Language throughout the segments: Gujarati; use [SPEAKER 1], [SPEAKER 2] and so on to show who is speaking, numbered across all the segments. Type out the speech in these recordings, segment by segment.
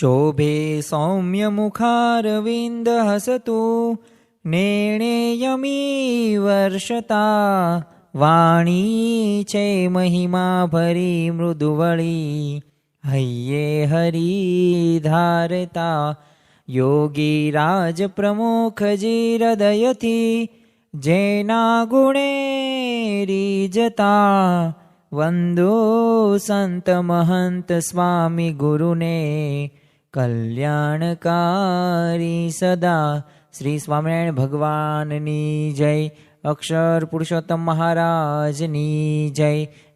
[SPEAKER 1] शोभे सौम्यमुखारविन्द हसतु नेणेयमी वर्षता वाणी छे महिमा भरी मृदुवळी हय्ये हरि धारता योगी राज प्रमुखजी हृदयथी जेना गुणे રીજતા વંદો સંત મહંત સ્વામી ગુરુને કલ્યાણકારી સદા. શ્રી સ્વામિનારાયણ ભગવાનની જય. અક્ષર પુરુષોત્તમ મહારાજની જય.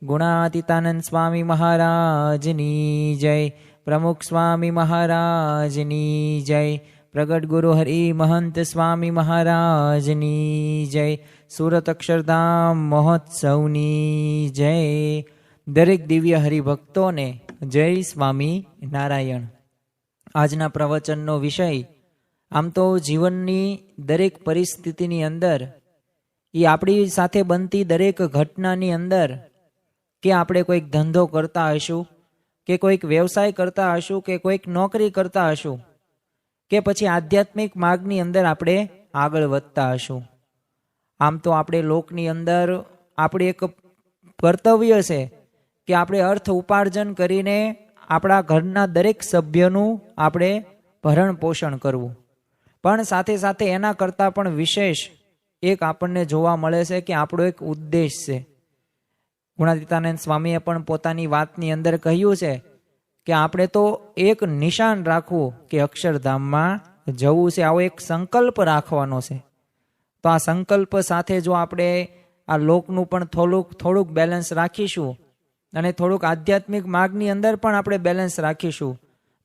[SPEAKER 1] ગુણાતીતાનંદ સ્વામી મહારાજની જય. પ્રમુખ સ્વામી મહારાજની જય. પ્રગટ ગુરુ હરિ મહંત સ્વામી મહારાજની જય. સુરત અક્ષરધામ મહોત્સવની જય. દરેક દિવ્ય હરિભક્તોને જય સ્વામી નારાયણ. આજના પ્રવચનનો વિષય આમ તો જીવનની દરેક પરિસ્થિતિની અંદર એ આપણી સાથે બનતી દરેક ઘટનાની અંદર કે આપણે કોઈક ધંધો કરતા હશું કે કોઈક વ્યવસાય કરતા હશું કે કોઈક નોકરી કરતા હશું કે પછી આધ્યાત્મિક માર્ગની અંદર આપણે આગળ વધતા હશું. આમ તો આપણે લોકની અંદર આપણે એક કર્તવ્ય છે કે આપણે અર્થ ઉપાર્જન કરીને આપણા ઘરના દરેક સભ્યનું આપણે ભરણ પોષણ કરવું. પણ સાથે સાથે એના કરતાં પણ વિશેષ એક આપણને જોવા મળે છે કે આપણો એક ઉદ્દેશ છે. ગુણાતીતાનંદ સ્વામીએ પણ પોતાની વાતની અંદર કહ્યું છે કે આપણે તો એક નિશાન રાખવું કે અક્ષરધામમાં જવું છે. આવો એક સંકલ્પ રાખવાનો છે. તો આ સંકલ્પ સાથે જો આપણે આ લોકનું પણ થોડુંક બેલેન્સ રાખીશું અને થોડુંક આધ્યાત્મિક માર્ગની અંદર પણ આપણે બેલેન્સ રાખીશું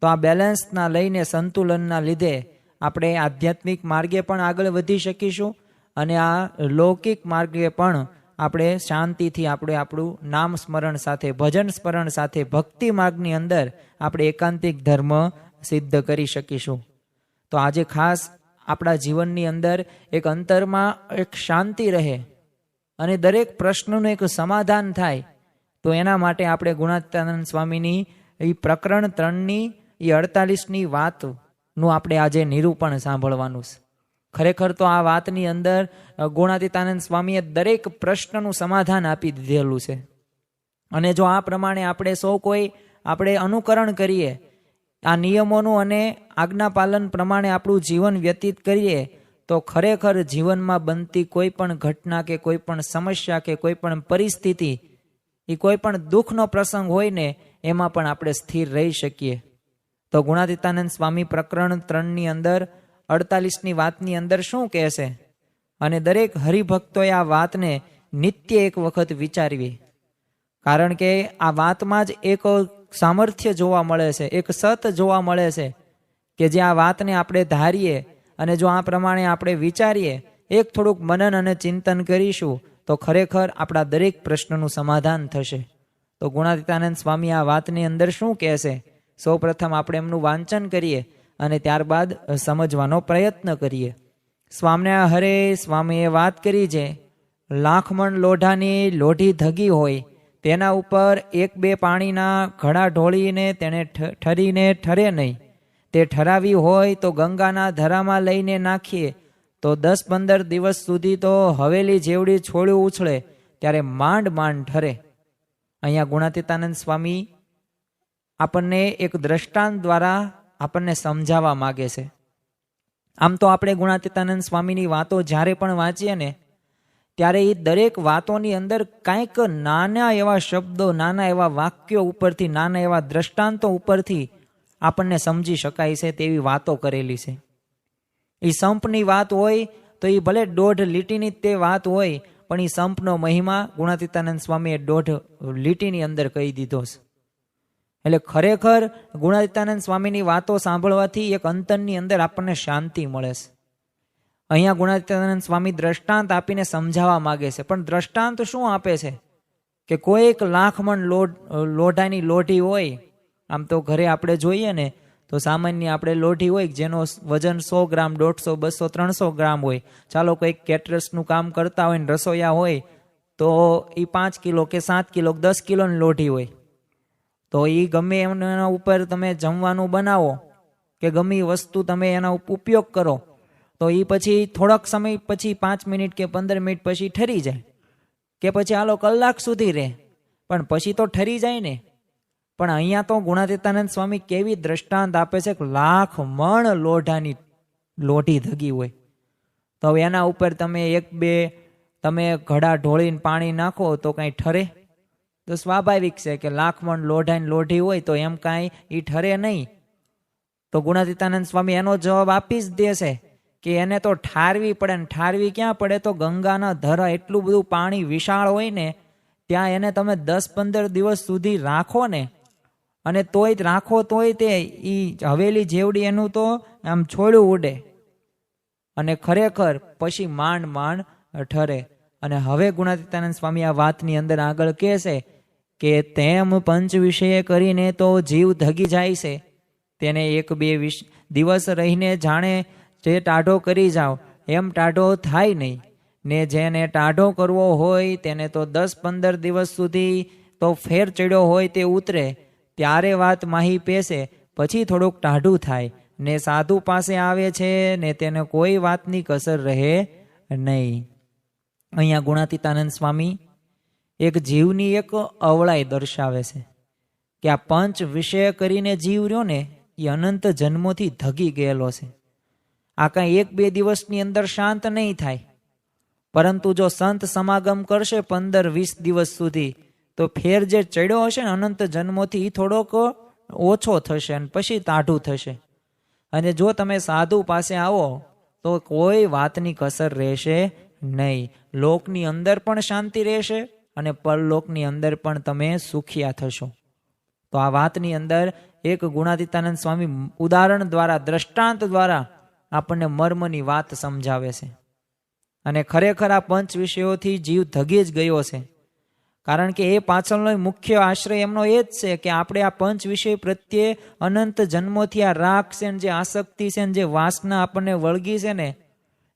[SPEAKER 1] તો આ બેલેન્સના લઈને સંતુલનના લીધે આપણે આધ્યાત્મિક માર્ગે પણ આગળ વધી શકીશું અને આ લૌકિક માર્ગે પણ આપણે શાંતિથી આપણે આપણું નામ સ્મરણ સાથે ભજન સ્મરણ સાથે ભક્તિ માર્ગની અંદર આપણે એકાંતિક ધર્મ સિદ્ધ કરી શકીશું. તો આજે ખાસ આપણા જીવનની અંદર એક અંતરમાં એક શાંતિ રહે અને દરેક પ્રશ્નનું એક સમાધાન થાય તો એના માટે આપણે ગુણાતીતાનંદ સ્વામીની એ પ્રકરણ 3ની એ 48ની વાતનું આપણે આજે નિરૂપણ સાંભળવાનું છે. ખરેખર તો આ વાતની અંદર ગુણાતીતાનંદ સ્વામીએ દરેક પ્રશ્નનું સમાધાન આપી દીધેલું છે અને જો આ પ્રમાણે આપણે સૌ કોઈ આપણે અનુકરણ કરીએ, આ નિયમોનું અને આજ્ઞા પાલન પ્રમાણે આપણું જીવન વ્યતીત કરીએ તો ખરેખર જીવનમાં બનતી કોઈ પણ ઘટના કે કોઈ પણ સમસ્યા કે કોઈ પણ પરિસ્થિતિ એ કોઈ પણ દુઃખનો પ્રસંગ હોય ને એમાં પણ આપણે સ્થિર રહી શકીએ. તો ગુણાતીતાનંદ સ્વામી પ્રકરણ 3ની અંદર 48ની વાતની અંદર શું કહે છે અને દરેક હરિભક્તોએ આ વાતને નિત્ય એક વખત વિચારવી. કારણ કે આ વાતમાં જ એક સામર્થ્ય જોવા મળે છે, એક સત જોવા મળે છે કે જે આ વાતને આપણે ધારીએ અને જો આ પ્રમાણે આપણે વિચારીએ, એક થોડુંક મનન અને ચિંતન કરીશું તો ખરેખર આપણા દરેક પ્રશ્નનું સમાધાન થશે. તો ગુણાતીતાનંદ સ્વામી આ વાતની અંદર શું કહે છે, સૌ પ્રથમ આપણે એમનું વાંચન કરીએ અને ત્યારબાદ સમજવાનો પ્રયત્ન કરીએ. સ્વામિનારાયણ હરે સ્વામીએ વાત કરી છે, લાખમણ લોઢાની લોઢી ધગી હોય તેના ઉપર 1-2 પાણીના ઘડા ઢોળીને તેને ઠરીને ઠરે નહીં. તે ઠરાવી હોય તો ગંગાના ધરામાં લઈને નાખીએ તો 10-15 દિવસ સુધી તો હવેલી જેવડી છોડ્યું ઉછળે ત્યારે માંડ ઠરે. અહીંયા ગુણાતીતાનંદ સ્વામી આપણને એક દ્રષ્ટાંત દ્વારા આપણને સમજાવવા માગે છે. આમ તો આપણે ગુણાતીતાનંદ સ્વામીની વાતો જ્યારે પણ વાંચીએ ને ત્યારે એ દરેક વાતોની અંદર કાંઈક નાના એવા શબ્દો, નાના એવા વાક્યો ઉપરથી, નાના એવા દ્રષ્ટાંતો ઉપરથી આપણને સમજી શકાય છે તેવી વાતો કરેલી છે. એ સંપની વાત હોય તો એ ભલે 1.5 લીટીની તે વાત હોય પણ એ સંપનો મહિમા ગુણાતીતાનંદ સ્વામીએ 1.5 લીટીની અંદર કહી દીધો છે. એટલે ખરેખર ગુણાતીતાનંદ સ્વામીની વાતો સાંભળવાથી એક અંતરની અંદર આપણને શાંતિ મળે છે. અહીંયા ગુણાતીતાનંદ સ્વામી દ્રષ્ટાંત આપીને સમજાવવા માગે છે, પણ દ્રષ્ટાંત શું આપે છે કે કોઈક લાખમણ લોઢાની લોઢી હોય. આમ તો ઘરે આપણે જોઈએ ને તો સામાન્ય આપણે લોઢી હોય જેનો વજન 100 ગ્રામ, 150, 200, 300 ગ્રામ હોય. ચાલો કોઈક કેટરસનું કામ કરતા હોય ને રસોઈયા હોય તો એ 5 કિલો કે 7 કિલો 10 કિલોની લોઢી હોય. તો એ ગમે એના ઉપર તમે જમવાનું બનાવો કે ગમે એ વસ્તુ તમે એના ઉપયોગ કરો તો એ પછી થોડોક સમય પછી 5 મિનિટ કે 15 મિનિટ પછી ઠરી જાય, કે પછી હાલો કલાક સુધી રહે, પણ પછી તો ઠરી જાય ને. પણ અહીંયા તો ગુણાતીતાનંદ સ્વામી કેવી દ્રષ્ટાંત આપે છે કે 1,00,000 મણ લોઢાની લોઢી ધગી હોય તો હવે એના ઉપર તમે 1-2 તમે ઘડા ઢોળીને પાણી નાખો તો કાંઈ ઠરે? તો સ્વાભાવિક છે કે 1,00,000 મણ લોઢાની લોઢી હોય તો એમ કાંઈ એ ઠરે નહીં. તો ગુણાતીતાનંદ સ્વામી એનો જવાબ આપી જ દેશે કે એને તો ઠારવી પડે, ને ઠારવી ક્યાં પડે? તો ગંગાના ધરા એટલું બધું પાણી વિશાળ હોય ને ત્યાં એને તમે 10-15 દિવસ સુધી રાખો ને, અને તોય રાખો તોય તે એ હવેલી જેવડી એનું તો આમ છોડ્યું ઉડે, અને ખરેખર પછી માંડ ઠરે. અને હવે ગુણાતીતાનંદ સ્વામી આ વાતની અંદર આગળ કહે છે કે તેમ પંચ વિષય કરીને તો જીવ ધગી જાય છે, તેને 1-2 દિવસ રહીને જાણે જે ટાઢો કરી જાઓ એમ ટાઢો થાય નહીં, ને જેને ટાઢો કરવો હોય તેને તો 10-15 દિવસ સુધી તો ફેર ચડ્યો હોય તે ઉતરે, ત્યારે વાત માહી પેસે, પછી થોડુંક ટાઢું થાય, ને સાધુ પાસે આવે છે ને તેને કોઈ વાતની કસર રહે નહીં. અહીંયા ગુણાતીતાનંદ સ્વામી એક જીવની એક અવળાઈ દર્શાવે છે કે આ પંચ વિષય કરીને જીવ રહ્યો ને એ અનંત જન્મોથી ધગી ગયેલો છે. આ કાંઈ 1-2 દિવસની અંદર શાંત નહીં થાય, પરંતુ જો સંત સમાગમ કરશે 15-20 દિવસ સુધી તો ફેર જે ચડ્યો હશે ને અનંત જન્મોથી એ થોડોક ઓછો થશે અને પછી તાઢું થશે. અને જો તમે સાધુ પાસે આવો તો કોઈ વાતની કસર રહેશે નહીં. લોકની અંદર પણ શાંતિ રહેશે અને પરલોકની અંદર પણ તમે સુખિયા થશો. તો આ વાતની અંદર એક ગુણાતીતાનંદ સ્વામી ઉદાહરણ દ્વારા, દ્રષ્ટાંત દ્વારા આપણને મર્મની વાત સમજાવે છે. અને ખરેખર આ પંચ વિષયોથી જીવ ધગી જ ગયો છે, કારણ કે એ પાછળનો મુખ્ય આશ્રય એમનો એ જ છે કે આપણે આ પંચ વિષય પ્રત્યે અનંત જન્મોથી આ રાગ છે ને જે આસક્તિ છે ને જે વાસના આપણને વળગી છે ને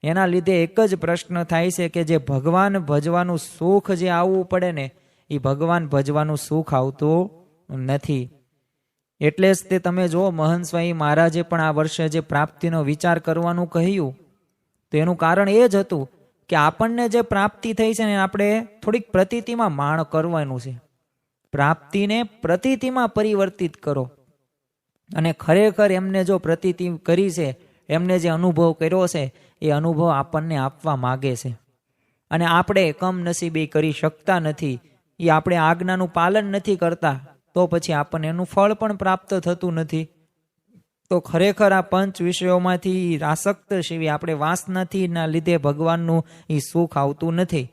[SPEAKER 1] એના લીધે એક જ પ્રશ્ન થાય છે કે જે ભગવાન ભજવાનું સુખ જે આવવું પડે ને એ ભગવાન ભજવાનું સુખ આવતું નથી. એટલે જ તે તમે જુઓ મહંત સ્વામી મહારાજે પણ આ વર્ષે જે પ્રાપ્તિનો વિચાર કરવાનું કહ્યું તો એનું કારણ એ જ હતું કે આપણને જે પ્રાપ્તિ થઈ છે ને આપણે થોડીક પ્રતીતિમાં માણ કરવાનું છે. પ્રાપ્તિને પ્રતીતિમાં પરિવર્તિત કરો. અને ખરેખર એમને જો પ્રતીતિ કરી છે, એમને જે અનુભવ કર્યો છે એ અનુભવ આપણને આપવા માગે છે. અને આપણે કમનસીબી કરી શકતા નથી, એ આપણે આજ્ઞાનું પાલન નથી કરતા, તો પછી આપણને એનું ફળ પણ પ્રાપ્ત થતું નથી. તો ખરેખર આ પંચ વિષયોમાંથી આસક્ત શિવી આપણે વાસનાથી ના લીધે ભગવાનનું એ સુખ આવતું નથી.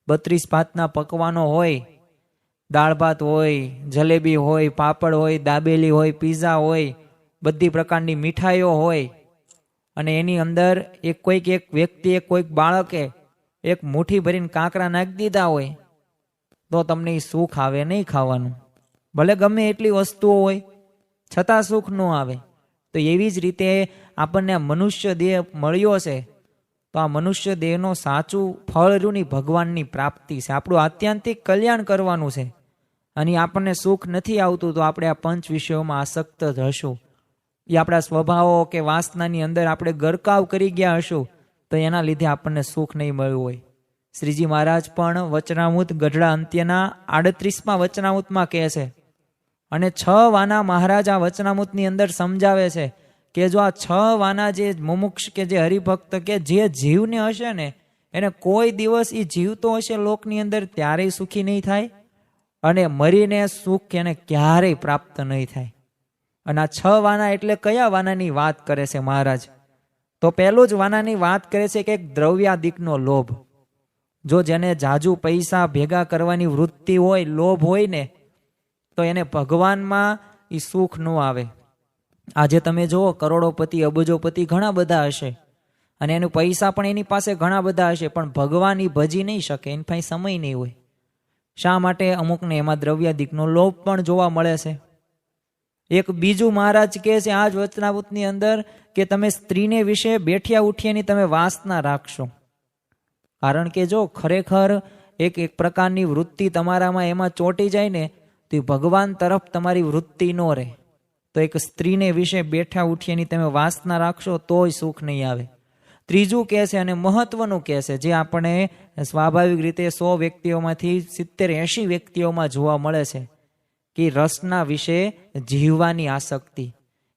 [SPEAKER 1] 32 ભાતના પકવાનો હોય, દાળ ભાત હોય, જલેબી હોય, પાપડ હોય, દાબેલી હોય, પીઝા હોય, બધી પ્રકારની મીઠાઈઓ હોય, અને એની અંદર કોઈક વ્યક્તિએ કોઈક બાળકે એક મુઠ્ઠી ભરીને કાંકરા નાખી દીધા હોય તો તમને એ સુખ આવે નહીં ખાવાનું. ભલે ગમે એટલી વસ્તુઓ હોય છતાં સુખ ન આવે. તો એવી જ રીતે આપણને મનુષ્ય દેહ મળ્યો છે, તો આ મનુષ્ય દેહનો સાચું ફળ રૂની ભગવાનની પ્રાપ્તિ છે. આપણું આત્યંતિક કલ્યાણ કરવાનું છે, અને આપણને સુખ નથી આવતું તો આપણે આ પંચ વિષયોમાં આસક્ત હશું. એ આપણા સ્વભાવો કે વાસનાની અંદર આપણે ગરકાવ કરી ગયા હશું તો એના લીધે આપણને સુખ નહીં મળ્યું હોય. શ્રીજી મહારાજ પણ વચનામૃત ગઢડા અંત્યના 38મા વચનામૃતમાં કહે છે, અને 6 વાના મહારાજ આ વચનામૃતની અંદર સમજાવે છે કે જો આ 6 વાના જે મુમુક્ષ કે જે હરિભક્ત કે જે જીવને હશે ને એને કોઈ દિવસ એ જીવતો હશે લોકની અંદર ત્યારેય સુખી નહીં થાય, અને મરીને સુખ એને ક્યારેય પ્રાપ્ત નહીં થાય. અને આ 6 વાના એટલે કયા વાનાની વાત કરે છે મહારાજ? તો પહેલું જ વાનાની વાત કરે છે કે એક દ્રવ્યાદિકનો લોભ. જો જેને જાજુ પૈસા ભેગા કરવાની વૃત્તિ હોય, લોભ હોય ને, તો એને ભગવાનમાં એ સુખ ન આવે. આજે તમે જુઓ કરોડોપતિ અબજોપતિ ઘણા બધા હશે, અને એનું પૈસા પણ એની પાસે ઘણા બધા હશે, પણ ભગવાન એ ભજી નહીં શકે, એની પાસે સમય નહીં હોય. શા માટે? અમુકને એમાં દ્રવ્યાદિકનો લોભ પણ જોવા મળે છે. એક બીજું મહારાજ કહે છે આ જ વચનામૃતની અંદર કે તમે સ્ત્રીને વિશે બેઠિયા ઉઠિયાની તમે વાસના રાખશો. કારણ કે જો ખરેખર એક પ્રકારની વૃત્તિ તમારામાં એમાં ચોંટી જાય ને તો ભગવાન તરફ તમારી વૃત્તિ ન રહે. તો એક સ્ત્રીને વિશે બેઠા ઉઠીએની તમે વાસના રાખશો તોય સુખ નહીં આવે. ત્રીજું કહે છે અને મહત્વનું કહે છે, જે આપણે સ્વાભાવિક રીતે 100 વ્યક્તિઓમાંથી 70-80 વ્યક્તિઓમાં જોવા મળે છે, કે રસના વિશે જીવવાની આસક્તિ.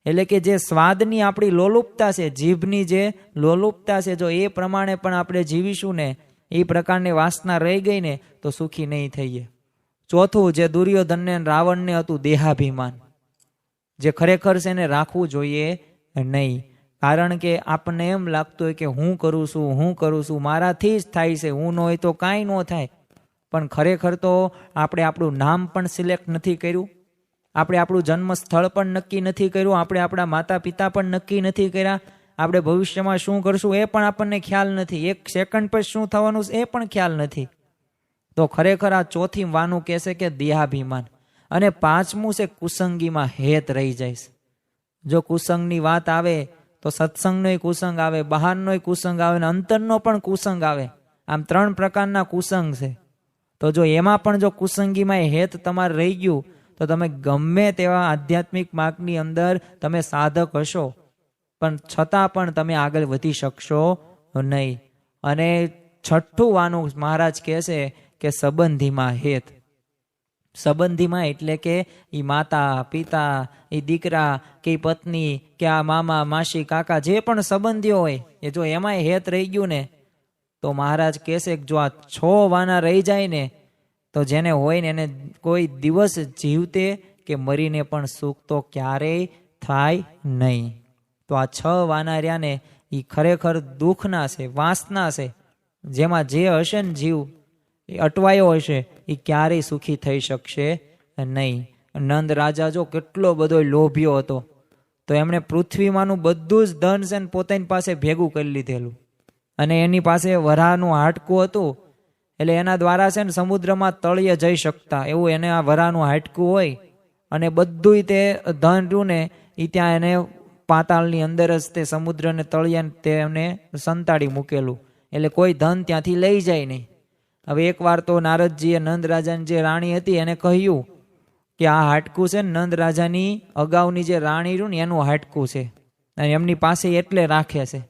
[SPEAKER 1] એટલે કે જે સ્વાદની આપણી લોલુપતા છે, જીભની જે લોલુપતા છે, જો એ પ્રમાણે પણ આપણે જીવીશું ને, એ પ્રકારની વાસના રહી ગઈ ને, તો સુખી નહીં થઈએ. ચોથું, જે દુર્યોધનને રાવણને હતું, દેહાભિમાન, જે ખરેખર છે એને રાખવું જોઈએ નહીં. કારણ કે આપણને એમ લાગતું હોય કે હું કરું છું, મારાથી જ થાય છે, હું ન હોય તો કાંઈ ન થાય. પણ ખરેખર તો આપણે આપણું નામ પણ સિલેક્ટ નથી કર્યું, આપણે આપણું જન્મ સ્થળ પણ નક્કી નથી કર્યું, આપણે આપણા માતા પિતા પણ નક્કી નથી કર્યા, આપણે ભવિષ્યમાં શું કરશું એ પણ આપણને ખ્યાલ નથી, 1 સેકન્ડ પછી શું થવાનું એ પણ ખ્યાલ નથી. તો ખરેખર આ ચોથી વાનું કહેશે કે દેહાભિમાન. અને પાંચમું છે કુસંગીમાં હેત રહી જાય. જો કુસંગની વાત આવે તો સત્સંગનોય કુસંગ આવે, બહારનોય કુસંગ આવે અને અંતરનો પણ કુસંગ આવે. આમ 3 પ્રકારના કુસંગ છે. તો જો એમાં પણ જો કુસંગીમાં હેત તમારે રહી ગયું તો તમે ગમે તેવા આધ્યાત્મિક માર્ગની અંદર તમે સાધક હશો, પણ છતાં પણ તમે આગળ વધી શકશો નહીં. અને છઠ્ઠું વાનું મહારાજ કહે છે કે સંબંધીમાં હેત. સંબંધીમાં એટલે કે એ માતા પિતા, એ દીકરા કે પત્ની કે આ મામા માસી કાકા જે પણ સંબંધીઓ હોય, એ જો એમાંય હેત રહી ગયું ને, તો મહારાજ કહેશે કે જો આ 6 વાના રહી જાય ને, તો જેને હોય ને એને કોઈ દિવસ જીવતે કે મરીને પણ સુખ તો ક્યારેય થાય નહીં. તો આ 6 વાના રહ્યા ને એ ખરેખર દુઃખના છે, વાસના છે, જેમાં જે હશે ને જીવ એ અટવાયો હશે એ ક્યારેય સુખી થઈ શકશે નહીં. નંદ રાજા જો કેટલો બધો લોભ્યો હતો, તો એમણે પૃથ્વીમાંનું બધું જ ધન છે ને પોતાની પાસે ભેગું કરી લીધેલું, અને એની પાસે વરાહનું હાડકું હતું, એટલે એના દ્વારા છે ને સમુદ્રમાં તળિયે જઈ શકતા એવું એને આ વરાહનું હાડકું હોય. અને બધું તે ધન રહ્યું ને એ ત્યાં એને પાતાળની અંદર જ તે સમુદ્રને તળિયા તે એમને સંતાડી મૂકેલું, એટલે કોઈ ધન ત્યાંથી લઈ જાય નહીં. હવે એકવાર તો નારદજીએ નંદ રાજાની જે રાણી હતી એને કહ્યું કે આ હાડકું છે ને નંદ રાજાની અગાઉની જે રાણી રહ્યું ને એનું હાડકું છે, અને એમની પાસે એટલે રાખે છે.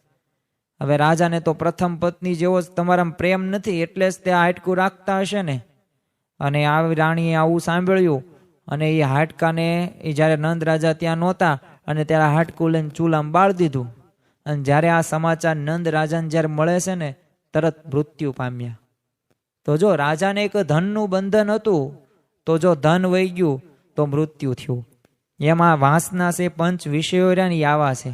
[SPEAKER 1] હવે રાજાને તો પ્રથમ પત્ની જેવો જ તમારા પ્રેમ નથી, એટલે જ તે આ હાડકું રાખતા હશે ને. અને આ રાણીએ આવું સાંભળ્યું, અને એ હાડકાને એ જ્યારે નંદ રાજા ત્યાં નહોતા અને ત્યારે હાડકું લઈને ચૂલામાં બાળી દીધું. અને જ્યારે આ સમાચાર નંદ રાજાને જ્યારે મળે છે ને, તરત મૃત્યુ પામ્યા. તો જો રાજાને એક ધનનું બંધન હતું, તો જો ધન વહી ગયું તો મૃત્યુ થયું. એમાં વાસના છે, 5 વિષયો રહ્યા આવા છે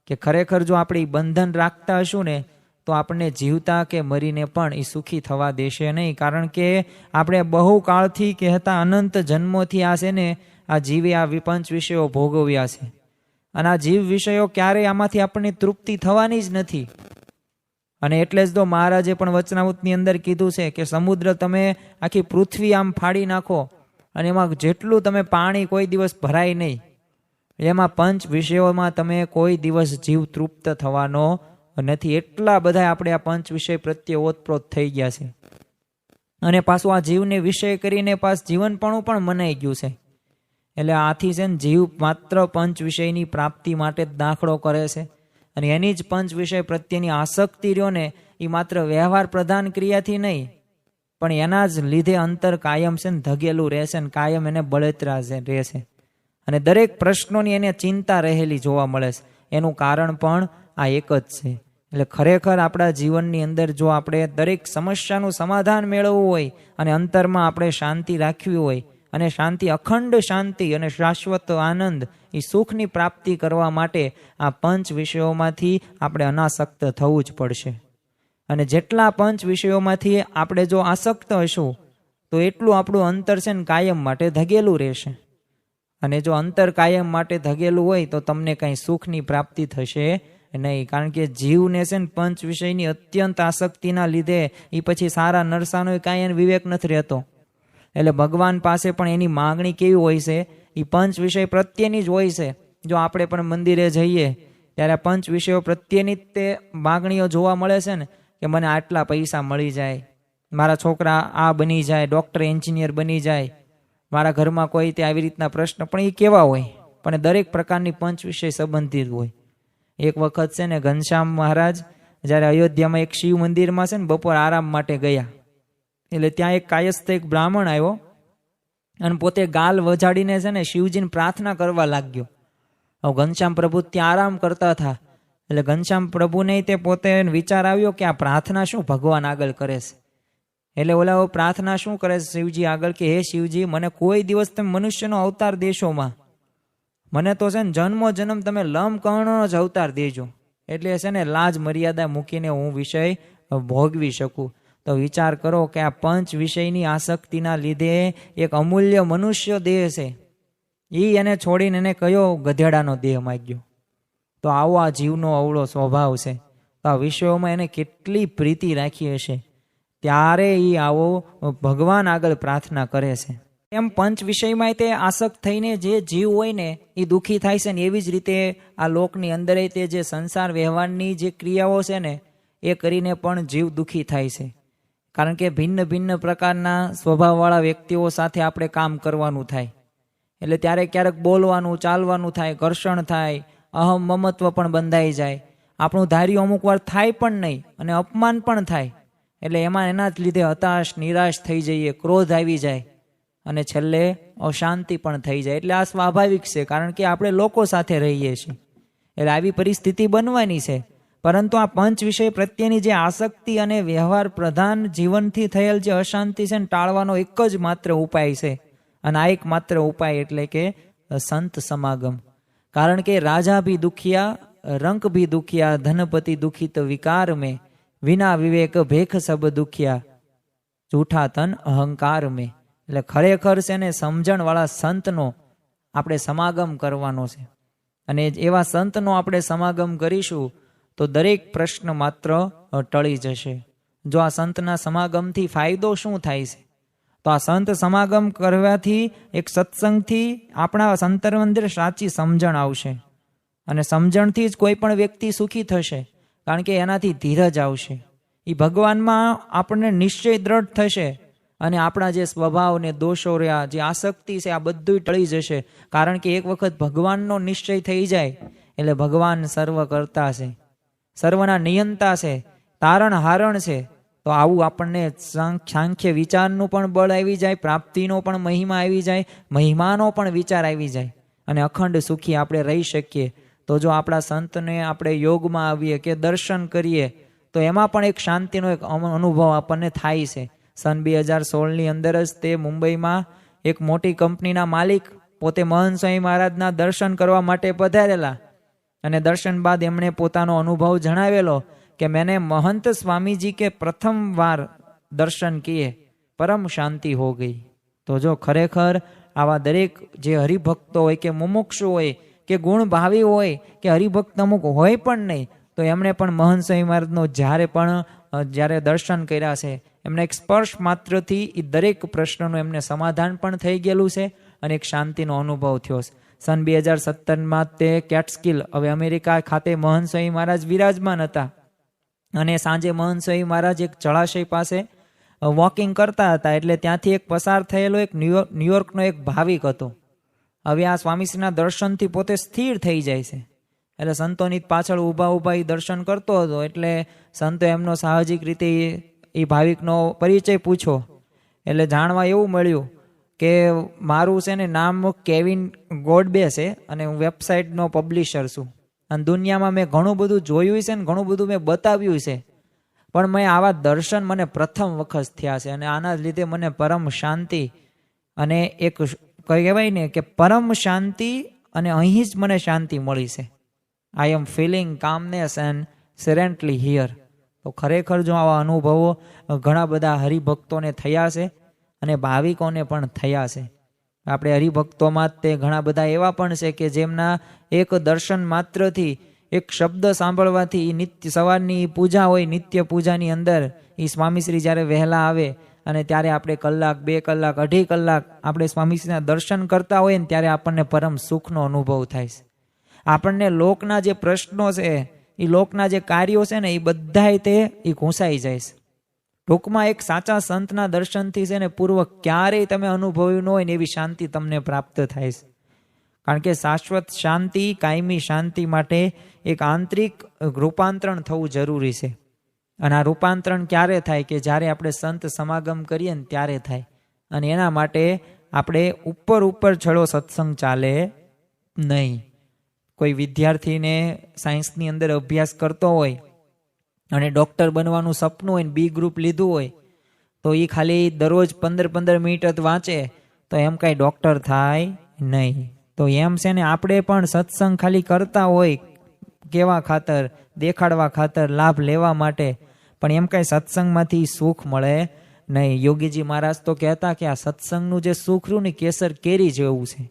[SPEAKER 1] કે ખરેખર જો આપણે બંધન રાખતા હશું ને, તો આપણને જીવતા કે મરીને પણ એ સુખી થવા દેશે નહીં. કારણ કે આપણે બહુ કાળથી કહેતા અનંત જન્મોથી આ છે ને આ જીવે આ 5 વિષયો ભોગવ્યા છે, અને આ જીવ વિષયો ક્યારેય આમાંથી આપણને તૃપ્તિ થવાની જ નથી. અને એટલે જ તો મહારાજે પણ વચનામૃતની અંદર કીધું છે કે સમુદ્ર તમે આખી પૃથ્વી આમ ફાડી નાખો અને એમાં જેટલું તમે પાણી કોઈ દિવસ ભરાય નહીં, એમાં 5 વિષયોમાં તમે કોઈ દિવસ જીવ તૃપ્ત થવાનો નથી. એટલા બધા આપણે આ 5 વિષય પ્રત્યે ઓતપ્રોત થઈ ગયા છે. અને પાછું આ જીવને વિષય કરીને પાછું જીવનપણું પણ મનાઈ ગયું છે. એટલે આથી છે ને જીવ માત્ર 5 વિષયની પ્રાપ્તિ માટે જ દાખલો કરે છે, અને એની જ 5 વિષય પ્રત્યેની આસક્તિ રહ્યો ને એ માત્ર વ્યવહાર પ્રધાન ક્રિયાથી નહીં, પણ એના જ લીધે અંતર કાયમ છે ને ધગેલું રહેશે ને કાયમ એને બળતરા રહેશે. અને દરેક પ્રશ્નોની એને ચિંતા રહેલી જોવા મળે છે. એનું કારણ પણ આ એક જ છે. એટલે ખરેખર આપણા જીવનની અંદર જો આપણે દરેક સમસ્યાનું સમાધાન મેળવવું હોય અને અંતરમાં આપણે શાંતિ રાખવી હોય, અને શાંતિ, અખંડ શાંતિ અને શાશ્વત આનંદ, એ સુખની પ્રાપ્તિ કરવા માટે આ 5 વિષયોમાંથી આપણે અનાસક્ત થવું જ પડશે. અને જેટલા 5 વિષયોમાંથી આપણે જો આસક્ત હશું તો એટલું આપણું અંતર છે ને કાયમ માટે ધગેલું રહેશે. અને જો અંતર કાયમ માટે ધગેલું હોય તો તમને કંઈ સુખની પ્રાપ્તિ થશે નહીં. કારણ કે જીવને છે ને 5 વિષયની અત્યંત આસક્તિના લીધે એ પછી સારા નરસાનો કાંઈ એને વિવેક નથી રહેતો. એટલે ભગવાન પાસે પણ એની માગણી કેવી હોય છે, એ 5 વિષય પ્રત્યેની જ હોય છે. જો આપણે પણ મંદિરે જઈએ ત્યારે 5 વિષયો પ્રત્યેની તે માગણીઓ જોવા મળે છે ને, કે મને આટલા પૈસા મળી જાય, મારા છોકરા આ બની જાય, ડૉક્ટર એન્જિનિયર બની જાય, મારા ઘરમાં કોઈ તે આવી રીતના પ્રશ્ન. પણ એ કેવા હોય? પણ દરેક પ્રકારની પંચ વિષય સંબંધિત હોય. એક વખત છે ને ઘનશ્યામ મહારાજ જ્યારે અયોધ્યામાં એક શિવ મંદિરમાં છે ને બપોર આરામ માટે ગયા, એટલે ત્યાં એક કાયસ્થ એક બ્રાહ્મણ આવ્યો અને પોતે ગાલ વજાડીને છે ને શિવજીને પ્રાર્થના કરવા લાગ્યો. હવે ઘનશ્યામ પ્રભુ ત્યાં આરામ કરતા હતા, એટલે ઘનશ્યામ પ્રભુને તે પોતે વિચાર આવ્યો કે આ પ્રાર્થના શું ભગવાન આગળ કરે છે. એટલે ઓલા પ્રાર્થના શું કરે છે શિવજી આગળ કે હે શિવજી, મને કોઈ દિવસ તમે મનુષ્યનો અવતાર દેશોમાં, મને તો છે ને જન્મો જન્મ તમે લંબકર્ણનો જ અવતાર દેજો, એટલે છે ને લાજ મર્યાદા મૂકીને હું વિષય ભોગવી શકું. તો વિચાર કરો કે આ પંચ વિષયની આસક્તિના લીધે એક અમૂલ્ય મનુષ્ય દેહ છે એ એને છોડીને એને કયો ગધેડાનો દેહ માગ્યો. તો આવો આ જીવનો અવળો સ્વભાવ છે. તો આ વિષયોમાં એને કેટલી પ્રીતિ રાખી હશે, ત્યારે એ આવો ભગવાન આગળ પ્રાર્થના કરે છે. એમ પંચ વિષયમાં તે આસક્ત થઈને જે જીવ હોય ને એ દુઃખી થાય છે ને, એવી જ રીતે આ લોકની અંદર તે જે સંસાર વ્યવહારની જે ક્રિયાઓ છે ને એ કરીને પણ જીવ દુઃખી થાય છે. કારણ કે ભિન્ન ભિન્ન પ્રકારના સ્વભાવવાળા વ્યક્તિઓ સાથે આપણે કામ કરવાનું થાય, એટલે ત્યારે ક્યારેક બોલવાનું ચાલવાનું થાય, ઘર્ષણ થાય, અહમ મમત્વ પણ બંધાઈ જાય, આપણું ધાર્યું અમુક વાર થાય પણ નહીં અને અપમાન પણ થાય, એટલે એમાં એના જ લીધે હતાશ નિરાશ થઈ જઈએ, ક્રોધ આવી જાય અને છેલ્લે અશાંતિ પણ થઈ જાય. એટલે આ સ્વાભાવિક છે, કારણ કે આપણે લોકો સાથે રહીએ છીએ, એટલે આવી પરિસ્થિતિ બનવાની છે. પરંતુ આ પંચ વિષય પ્રત્યેની જે આસક્તિ અને વ્યવહાર પ્રધાન જીવનથી થયેલ જે અશાંતિ છે ને ટાળવાનો એક જ માત્ર ઉપાય છે, અને આ એક માત્ર ઉપાય એટલે કે સંત સમાગમ. કારણ કે રાજા ભી દુખિયા, રંક ભી દુખિયા, ધનપતિ દુખિત વિકાર મેં, વિના વિવેક ભેખ સબ દુખિયા, જૂઠા તન અહંકાર મેં. એટલે ખરેખર છે ને સમજણવાળા સંતનો આપણે સમાગમ કરવાનો છે, અને એવા સંતનો આપણે સમાગમ કરીશું તો દરેક પ્રશ્ન માત્ર ટળી જશે. જો આ સંતના સમાગમથી ફાયદો શું થાય છે? તો આ સંત સમાગમ કરવાથી એક સત્સંગથી આપણા અંતર અંદર સાચી સમજણ આવશે, અને સમજણથી જ કોઈ પણ વ્યક્તિ સુખી થશે, કારણ કે એનાથી ધીરજ આવશે. એ ભગવાનમાં આપણને નિશ્ચય દ્રઢ થશે, અને આપણા જે સ્વભાવ ને દોષો રહ્યા, જે આસક્તિ છે, આ બધું ટળી જશે. કારણ કે એક વખત ભગવાનનો નિશ્ચય થઈ જાય એટલે ભગવાન સર્વ કરતા છે, સર્વના નિયંતા છે, તારણ હારણ છે. તો આવું આપણને સાંખ્ય વિચારનું પણ બળ આવી જાય, પ્રાપ્તિનો પણ મહિમા આવી જાય, મહિમાનો પણ વિચાર આવી જાય, અને અખંડ સુખી આપણે રહી શકીએ. તો જો આપણા સંતને આપણે યોગમાં આવીએ કે દર્શન કરીએ તો એમાં પણ એક શાંતિનો એક અનુભવ આપણને થાય છે. સન 2016ની અંદર જ તે મુંબઈમાં એક મોટી કંપનીના માલિક પોતે મહંત સ્વામી મહારાજના દર્શન કરવા માટે પધારેલા, અને દર્શન બાદ એમણે પોતાનો અનુભવ જણાવેલો કે मैंने महंत स्वामी जी के प्रथम बार दर्शन किए, परम शांति हो गई. तो जो खरेखर आवा दरेक जे हरिभक्तो होय के मुमुक्षु होय के गुण भावी होय के हरिभक्त अमुक होय पण नहीं, तो एमणे पण महंत स्वामी महाराजनो જ્યારે દર્શન કર્યા છે, એમને એક સ્પર્શ માત્રથી એ દરેક પ્રશ્નનું એમને સમાધાન પણ થઈ ગયેલું છે, અને એક શાંતિનો અનુભવ થયો છે. સન 2017માં તે કેટસ્કિલ, હવે અમેરિકા ખાતે મહંત સ્વામી મહારાજ વિરાજમાન હતા, અને સાંજે મહંત સ્વામી મહારાજ એક જળાશય પાસે વોકિંગ કરતા હતા, એટલે ત્યાંથી એક પસાર થયેલો એક ન્યુયોર્કનો એક ભાવિક હતો. હવે આ સ્વામીશ્રીના દર્શનથી પોતે સ્થિર થઈ જાય છે, એટલે સંતોની પાછળ ઊભા એ દર્શન કરતો હતો, એટલે સંતો એમનો સાહજિક રીતે એ ભાવિકનો પરિચય પૂછો, એટલે જાણવા એવું મળ્યું કે મારું છે ને નામ કેવિન ગોડબે છે, અને હું વેબસાઇટનો પબ્લિશર છું, અને દુનિયામાં મેં ઘણું બધું જોયું છે ને ઘણું બધું મેં બતાવ્યું છે, પણ મેં આવા દર્શન મને પ્રથમ વખત થયા છે, અને આના લીધે મને પરમ શાંતિ અને એક કહેવાય ને કે પરમ શાંતિ, અને અહીં જ મને શાંતિ મળી છે. આઈ એમ ફિલિંગ કામનેસ એન્ડ સેરેન્ટલી હિયર. તો ખરેખર જો આવા અનુભવો ઘણા બધા હરિભક્તોને થયા છે, અને ભાવિકોને પણ થયા છે. આપણે હરિભક્તોમાં તે ઘણા બધા એવા પણ છે કે જેમના એક દર્શન માત્રથી, એક શબ્દ સાંભળવાથી, નિત્ય સવારની પૂજા હોય, નિત્ય પૂજાની અંદર એ સ્વામીશ્રી જ્યારે વહેલા આવે અને ત્યારે આપણે કલાક, 2 કલાક, 2.5 કલાક આપણે સ્વામીશ્રીના દર્શન કરતા હોઈએ ને, ત્યારે આપણને પરમ સુખનો અનુભવ થાય છે. આપણને લોકના જે પ્રશ્નો છે, એ લોકના જે કાર્યો છે ને, એ બધાય તે ઘૂંસાઈ જાય છે. ટૂંકમાં એક સાચા સંતના દર્શનથી છે ને પૂર્વ ક્યારેય તમે અનુભવ્યું ન હોય ને એવી શાંતિ તમને પ્રાપ્ત થાય છે. કારણ કે શાશ્વત શાંતિ, કાયમી શાંતિ માટે એક આંતરિક રૂપાંતરણ થવું જરૂરી છે. અને આ રૂપાંતરણ ક્યારે થાય? કે જ્યારે આપણે સંત સમાગમ કરીએ ને ત્યારે થાય. અને એના માટે આપણે ઉપર છડો સત્સંગ ચાલે નહીં. કોઈ વિદ્યાર્થીને સાયન્સની અંદર અભ્યાસ કરતો હોય અને ડૉક્ટર બનવાનું સપનું હોય ને બી ગ્રુપ લીધું હોય, તો એ ખાલી દરરોજ 15 મિનિટ જ વાંચે તો એમ કાંઈ ડૉક્ટર થાય નહીં. તો એમ છે ને, આપણે પણ સત્સંગ ખાલી કરતા હોય કેવા ખાતર, દેખાડવા ખાતર, લાભ લેવા માટે, પણ એમ કાંઈ સત્સંગમાંથી સુખ મળે નહીં. યોગીજી મહારાજ તો કહેતા કે આ સત્સંગનું જે સુખ રહ્યું ને કેસર કેરી જેવું છે,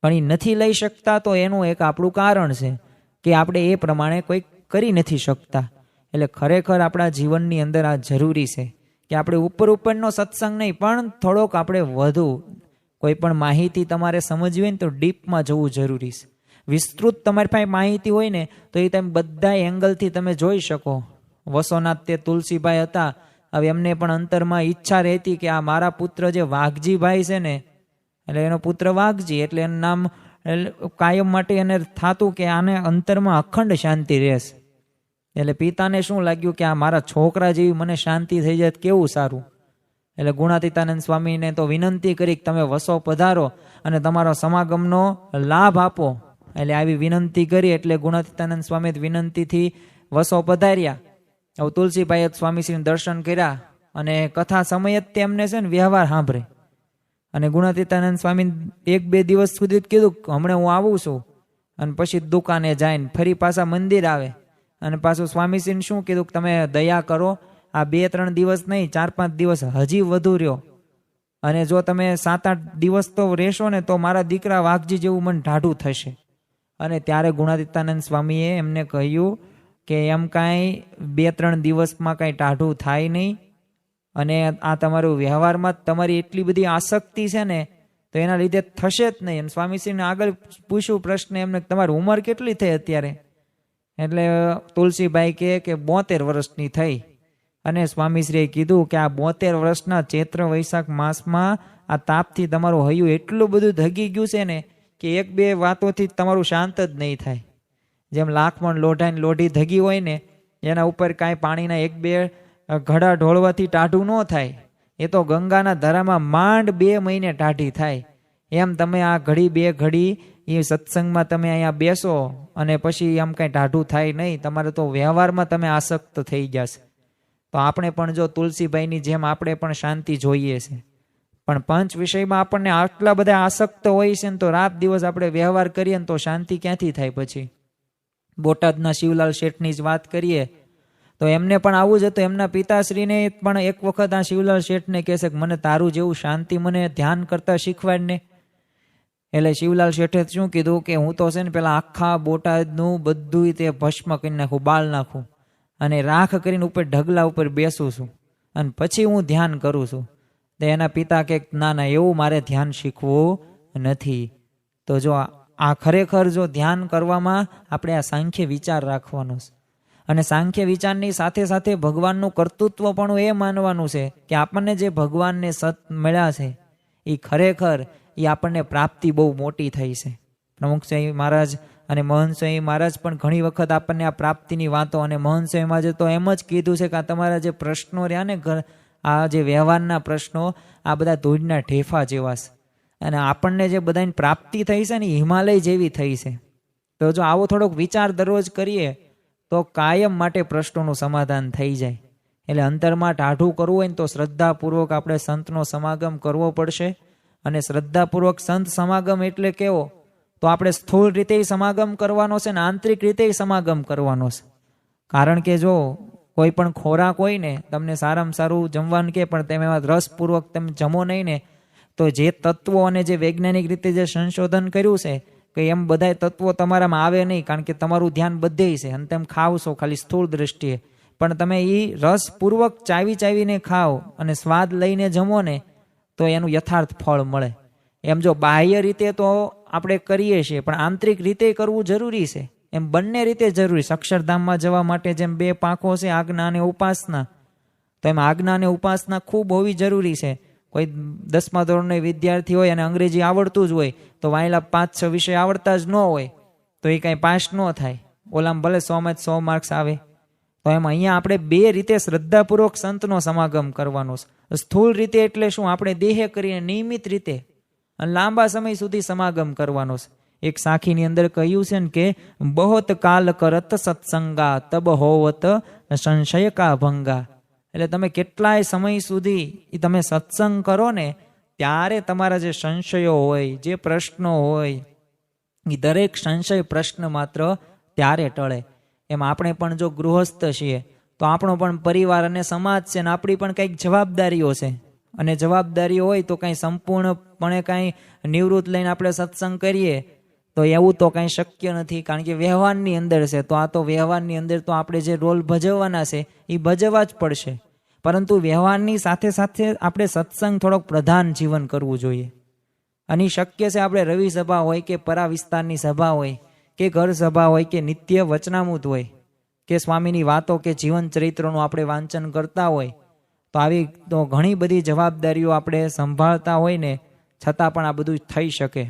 [SPEAKER 1] પણ એ નથી લઈ શકતા. તો એનું એક આપણું કારણ છે કે આપણે એ પ્રમાણે કોઈ કરી નથી શકતા. એટલે ખરેખર આપણા જીવનની અંદર આ જરૂરી છે કે આપણે ઉપરનો સત્સંગ નહીં, પણ થોડોક આપણે વધુ કોઈ પણ માહિતી તમારે સમજવી હોય ને તો ડીપમાં જવું જરૂરી છે. વિસ્તૃત તમારી પાસે માહિતી હોય ને તો એ તમે બધા એંગલથી તમે જોઈ શકો. વસોનાથ તે તુલસીભાઈ હતા, હવે એમને પણ અંતરમાં ઈચ્છા રહેતી કે આ મારા પુત્ર જે વાઘજીભાઈ છે ને, એટલે એનો પુત્ર વાઘજી, એટલે એનું નામ કાયમ માટે એને થતું કે આને અંતરમાં અખંડ શાંતિ રહેશે. એટલે પિતાને શું લાગ્યું કે આ મારા છોકરા જેવી મને શાંતિ થઈ જાય કેવું સારું. એટલે ગુણાતીતાનંદ સ્વામીને તો વિનંતી કરી કે તમે વસો પધારો અને તમારો સમાગમનો લાભ આપો. એટલે આવી વિનંતી કરી એટલે ગુણાતીતાનંદ સ્વામી વિનંતીથી વસો પધાર્યા. હવે તુલસીભાઈએ સ્વામીશ્રીને દર્શન કર્યા અને કથા સમયે જ તેમને છે ને વ્યવહાર સાંભળે. અને ગુણાતીતાનંદ સ્વામી 1-2 દિવસ સુધી કીધું હમણાં હું આવું છું, અને પછી દુકાને જાય ફરી પાછા મંદિર આવે. અને પાછું સ્વામીશ્રીને શું કીધું કે તમે દયા કરો, આ 2-3 દિવસ નહીં, 4-5 દિવસ હજી વધુ રહ્યો, અને જો તમે 7-8 દિવસ તો રહેશો ને તો મારા દીકરા વાઘજી જેવું મને ઢાઢું થશે. અને ત્યારે ગુણાતીતાનંદ સ્વામીએ એમને કહ્યું કે એમ કાંઈ 2-3 દિવસમાં કાંઈ ટાઢું થાય નહીં, અને આ તમારું વ્યવહારમાં તમારી એટલી બધી આસક્તિ છે ને તો એના લીધે થશે જ નહીં. અને સ્વામીશ્રીને આગળ પૂછ્યું પ્રશ્ન એમને, તમારી ઉંમર કેટલી થઈ અત્યારે? એટલે તુલસીભાઈ કહે કે 72 વર્ષની થઈ. અને સ્વામીશ્રીએ કીધું કે આ 72 વર્ષના ચૈત્ર વૈશાખ માસમાં આ તાપથી તમારું હૈયું એટલું બધું ધગી ગયું છે ને કે 1-2 વાતોથી તમારું શાંત જ નહીં થાય. જેમ લાખમણ લોઢાની લોઢી ધગી હોય ને, એના ઉપર કાંઈ પાણીના 1-2 ઘડા ઢોળવાથી ટાઢું ન થાય. એ તો ગંગાના ધરામાં માંડ 2 મહિને ટાઢી થાય. એમ તમે આ ઘડી 2 ઘડી એ સત્સંગમાં તમે અહીંયા બેસો અને પછી એમ કાંઈ ટાઢું થાય નહીં. તમારે તો વ્યવહારમાં તમે આસક્ત થઈ જશે. તો આપણે પણ જો તુલસીભાઈની જેમ આપણે પણ શાંતિ જોઈએ છે, પણ પંચ વિષયમાં આપણને આટલા બધા આસક્ત હોય છે ને તો રાત દિવસ આપણે વ્યવહાર કરીએ ને તો શાંતિ ક્યાંથી થાય? પછી બોટાદના શિવલાલ શેઠની જ વાત કરીએ તો એમને પણ આવું જ હતું. એમના પિતાશ્રીને પણ એક વખત આ શિવલાલ શેઠને કહે છે કે મને તારું જેવું શાંતિ મને ધ્યાન કરતા શીખવાડ ને. એટલે શિવલાલ શેઠે શું કીધું કે હું તો છે ને પેલા આખા બોટાદનું બધું તે ભસ્મ કરી નાખું, બાળ નાખું, અને રાખ કરીને ઉપર ઢગલા ઉપર બેસું છું, અને પછી હું ધ્યાન કરું છું. તો એના પિતા કે ના ના, એવું મારે ધ્યાન શીખવું નથી. તો જો આ ખરેખર જો ધ્યાન કરવામાં આપણે આ સાંખ્ય વિચાર રાખવાનો છે, અને સાંખ્ય વિચારની સાથે સાથે ભગવાનનું કર્તૃત્વ પણ એ માનવાનું છે કે આપણને જે ભગવાનને સત મળ્યા છે એ ખરેખર એ આપણને પ્રાપ્તિ બહુ મોટી થઈ છે. પ્રમુખ સ્વામી મહારાજ અને મહંત સ્વામી મહારાજ પણ ઘણી વખત આપણને આ પ્રાપ્તિની વાતો, અને મહંત સ્વામી મહારાજે તો એમ જ કીધું છે કે આ તમારા જે પ્રશ્નો રહ્યા ને, આ જે વ્યવહારના પ્રશ્નો, આ બધા ધૂળના ઢેફા જેવા છે, અને આપણને જે બધાની પ્રાપ્તિ થઈ છે ને હિમાલય જેવી થઈ છે. તો જો આવો થોડોક વિચાર દરરોજ કરીએ તો કાયમ માટે પ્રશ્નોનું સમાધાન થઈ જાય. એટલે અંતરમાં ટાઢું કરવું હોય ને તો શ્રદ્ધાપૂર્વક આપણે સંતનો સમાગમ કરવો પડશે. અને શ્રદ્ધાપૂર્વક સંત સમાગમ એટલે કેવો? તો આપણે સ્થૂળ રીતે સમાગમ કરવાનો છે ને આંતરિક રીતે સમાગમ કરવાનો છે. કારણ કે જો કોઈ પણ ખોરાક હોય ને, તમને સારામાં સારું જમવાનું કે પણ તમે એમાં રસપૂર્વક તમે જમો નહીં ને, તો જે તત્વો અને જે વૈજ્ઞાનિક રીતે જે સંશોધન કર્યું છે કે એમ બધા તત્વો તમારામાં આવે નહીં, કારણ કે તમારું ધ્યાન બધે છે અને તમે ખાવશો ખાલી સ્થૂળ દ્રષ્ટિએ. પણ તમે એ રસપૂર્વક ચાવીને ખાઓ અને સ્વાદ લઈને જમો ને તો એનું યથાર્થ ફળ મળે. એમ જો બાહ્ય રીતે તો આપણે કરીએ છીએ, પણ આંતરિક રીતે કરવું જરૂરી છે. એમ બંને રીતે જરૂરી છે. અક્ષરધામમાં જવા માટે જેમ 2 પાંખો છે, આજ્ઞા અને ઉપાસના, તો એમ આજ્ઞા અને ઉપાસના ખૂબ હોવી જરૂરી છે. કોઈ 10મા ધોરણનો વિદ્યાર્થી હોય અને અંગ્રેજી આવડતું જ હોય તો વાયેલા 5-6 વિષય આવડતા જ ન હોય તો એ કાંઈ પાસ ન થાય. ઓલામાં ભલે 100માં 100 માર્ક્સ આવે. તો એમ અહીંયા આપણે બે રીતે શ્રદ્ધાપૂર્વક સંતનો સમાગમ કરવાનો છે. સ્થૂળ રીતે એટલે શું? આપણે દેહે કરીને નિયમિત રીતે અને લાંબા સમય સુધી સમાગમ કરવાનો છે. એક સાખીની અંદર કહ્યું છે ને કે બહોત કાલ કરત સત્સંગા તબ હોવત સંશય કા ભંગા. એટલે તમે કેટલાય સમય સુધી તમે સત્સંગ કરો ને ત્યારે તમારા જે સંશયો હોય, જે પ્રશ્નો હોય, એ દરેક સંશય પ્રશ્ન માત્ર ત્યારે ટળે. એમ આપણે પણ જો ગૃહસ્થ છીએ તો આપણો પણ પરિવાર અને સમાજ છે ને આપણી પણ કંઈક જવાબદારીઓ છે. અને જવાબદારીઓ હોય તો કાંઈ સંપૂર્ણપણે કાંઈ નિવૃત્ત લઈને આપણે સત્સંગ કરીએ તો એવું તો કાંઈ શક્ય નથી, કારણ કે વ્યવહારની અંદર છે. તો આ તો વ્યવહારની અંદર તો આપણે જે રોલ ભજવવાના છે એ ભજવવા જ પડશે. પરંતુ વ્યવહારની સાથે સાથે આપણે સત્સંગ થોડોક પ્રધાન જીવન કરવું જોઈએ. અને શક્ય છે આપણે રવિ સભા હોય કે પરા વિસ્તારની સભા હોય કે ઘર સભા હોય કે નિત્ય વચનામૃત હોય કે સ્વામીની વાતો કે જીવન ચરિત્રનું આપણે વાંચન કરતા હોય તો આવી તો ઘણી બધી જવાબદારીઓ આપણે સંભાળતા હોય ને છતાં પણ આ બધું થઈ શકે.